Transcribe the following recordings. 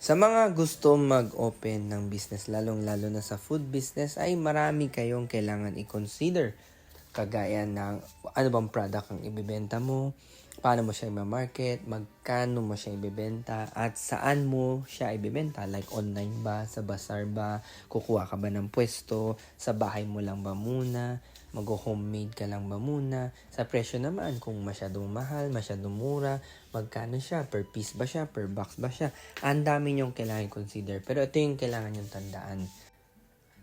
Sa mga gusto mag-open ng business, lalong-lalo na sa food business, ay marami kayong kailangan i-consider. Kagaya ng ano bang product ang ibibenta mo, paano mo siya i-market, magkano mo siya ibibenta, at saan mo siya ibibenta. Like online ba, sa bazaar ba, kukuha ka ba ng pwesto, sa bahay mo lang ba muna, mag-homemade ka lang ba muna. Sa presyo naman, kung masyadong mahal, masyadong mura, magkano siya, per piece ba siya, per box ba siya. Ang dami niyong kailangan consider. Pero ito yung kailangan niyong tandaan,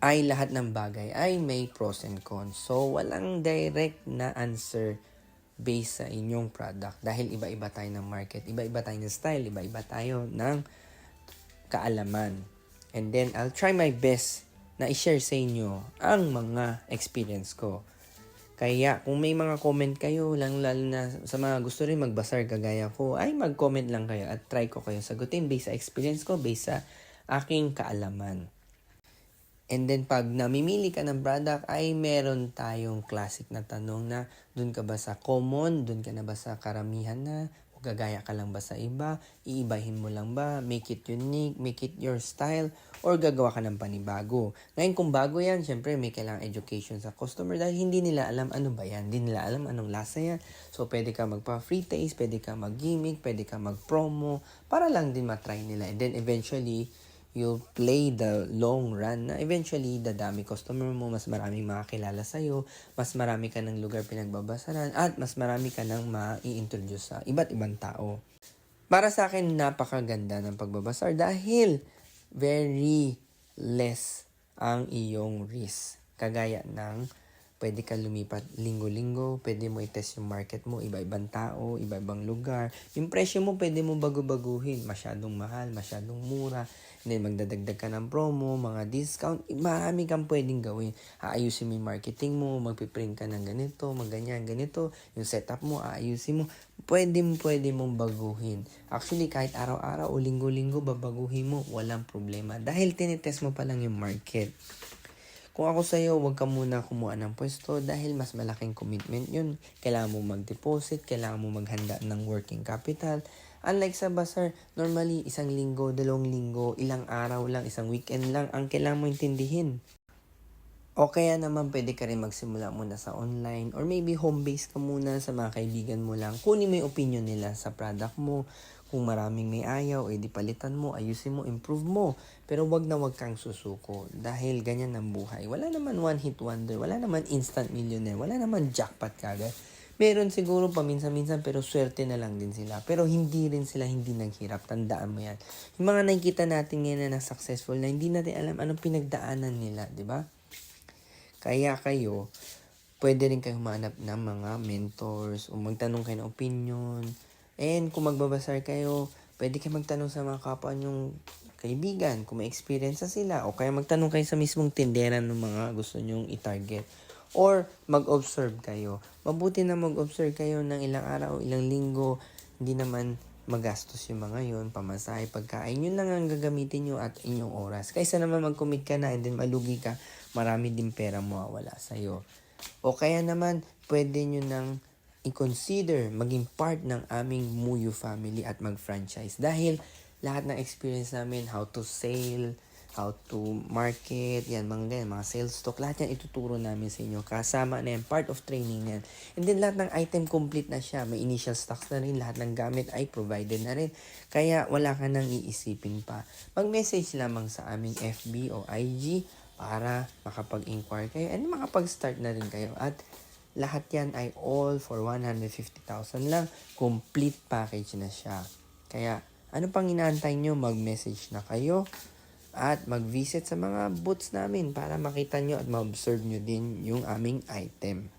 ay lahat ng bagay ay may pros and cons. So, walang direct na answer based sa inyong product. Dahil iba-iba tayo ng market, iba-iba tayo ng style, iba-iba tayo ng kaalaman. And then, I'll try my best na i-share sa inyo ang mga experience ko. Kaya, kung may mga comment kayo, lalo na sa mga gusto rin magbasar kagaya ko, ay mag-comment lang kayo at try ko kayo sagutin based sa experience ko, based sa aking kaalaman. And then pag namimili ka ng product ay meron tayong classic na tanong na dun ka ba sa common, dun ka na ba sa karamihan na, o gagaya ka lang ba sa iba, iibahin mo lang ba, make it unique, make it your style, or gagawa ka ng panibago. Ngayon kung bago yan, syempre may kailangang education sa customer dahil hindi nila alam ano ba yan, hindi nila alam anong lasa yan. So pwede ka magpa-free taste, pwede ka mag-gimmick, pwede ka mag-promo, para lang din matry nila. And then eventually, you'll play the long run na eventually dadami customer mo, mas maraming makakilala sa'yo, mas marami ka ng lugar pinagbabasaran, at mas marami ka nang ma-i-introduce sa iba't ibang tao. Para sa akin, napakaganda ng pagbabasar dahil very less ang iyong risk. Kagaya ng pwede ka lumipat linggo-linggo, pwede mo i-test yung market mo, iba-ibang tao, iba-ibang lugar. Yung presyo mo, pwede mo bago-baguhin. Masyadong mahal, masyadong mura. And then, magdadagdag ka ng promo, mga discount. Marami kang pwedeng gawin. Aayusin mo yung marketing mo, magpiprint ka ng ganito, magganyan, ganito. Yung setup mo, aayusin mo. Pwede mong baguhin. Actually, kahit araw-araw o linggo-linggo, babaguhin mo. Walang problema. Dahil tinitest mo pa lang yung market. Kung ako sa'yo, huwag ka muna kumuha ng pwesto dahil mas malaking commitment yun. Kailangan mo mag-deposit, kailangan mo maghanda ng working capital. Unlike sa bazaar, normally isang linggo, 2 linggo, ilang araw lang, isang weekend lang ang kailangan mo intindihin. O kaya naman pwede ka rin magsimula muna sa online or maybe home base ka muna sa mga kaibigan mo lang. Kunin mo yung opinion nila sa product mo. Kung maraming may ayaw, edi palitan mo, ayusin mo, improve mo. Pero wag na wag kang susuko dahil ganyan ang buhay. Wala naman one hit wonder, wala naman instant millionaire, wala naman jackpot kagad. Meron siguro paminsan-minsan pero swerte na lang din sila. Pero hindi rin sila hindi naghirap. Tandaan mo yan. Yung mga nakikita natin ngayon na successful na hindi natin alam anong pinagdaanan nila, di ba? Kaya kayo, pwede rin kayo humanap ng mga mentors o magtanong kayo ng opinion. And kung magbabasar kayo, pwede kayo magtanong sa mga kapwa nyong kaibigan kung may experience na sila. O kaya magtanong kayo sa mismong tindera ng mga gusto nyong i-target. Or mag-observe kayo. Mabuti na mag-observe kayo ng ilang araw, ilang linggo. Hindi naman magastos yung mga yun, pamasahe, pagkain. Yun lang ang gagamitin nyo at inyong oras. Kaysa naman mag-commit ka na and then malugi ka, marami din pera mawawala sa'yo. O kaya naman, pwede nyo nang i-consider maging part ng aming Muyu family at mag-franchise. Dahil lahat ng experience namin, how to sell, how to market, yan, mga sales stock, lahat yan ituturo namin sa inyo. Kasama na yan, part of training yan. And then lahat ng item complete na siya. May initial stocks na rin, lahat ng gamit ay provided na rin. Kaya wala ka nang iisipin pa. Mag-message lamang sa aming FB o IG para makapag-inquire kayo and makapag-start na rin kayo. At lahat yan ay all for 150,000 lang. Complete package na siya. Kaya ano pang inaantay nyo? Mag-message na kayo at mag-visit sa mga booths namin para makita nyo at ma-observe nyo din yung aming item.